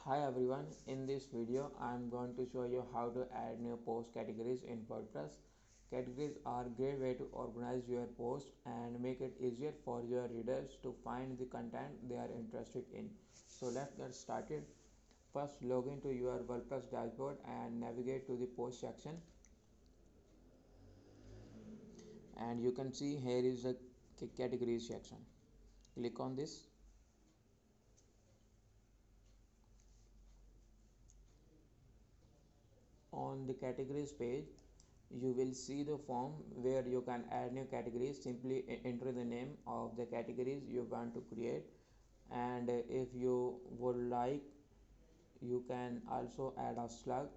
Hi everyone, in this video I am going to show you how to add new post categories in WordPress. Categories are a great way to organize your post and make it easier for your readers to find the content they are interested in. So let's get started. First, log into your WordPress dashboard and navigate to the post section, and you can see here is the categories section. Click on this. On the categories page, you will see the form where you can add new categories. Simply enter the name of the categories you want to create, and if you would like, you can also add a slug,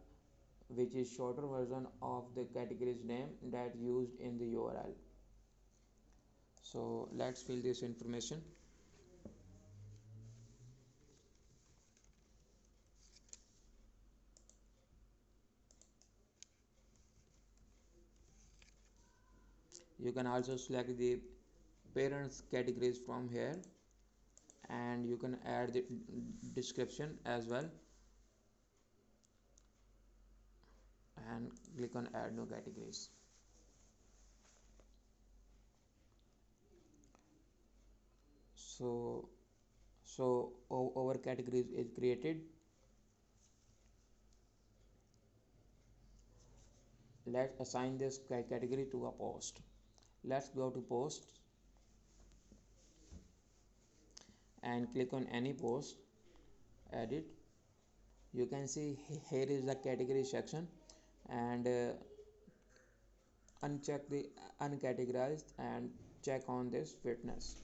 which is shorter version of the categories name that used in the URL. So let's fill this information. You can also select the parents categories from here, and you can add the description as well, and click on add new categories. So our categories is created. Let's assign this category to a post. Let's go to post and click on any post, edit. You can see here is the category section, and uncheck the uncategorized and check on this fitness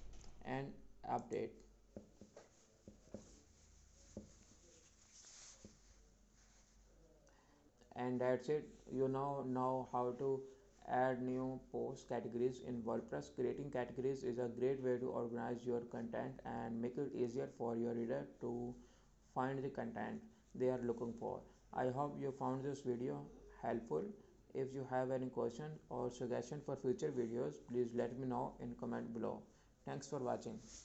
and update. And that's it. You now know how to add new post categories in WordPress. Creating categories is a great way to organize your content and make it easier for your reader to find the content they are looking for. I hope you found this video helpful. If you have any question or suggestion for future videos, please let me know in comment below. Thanks for watching.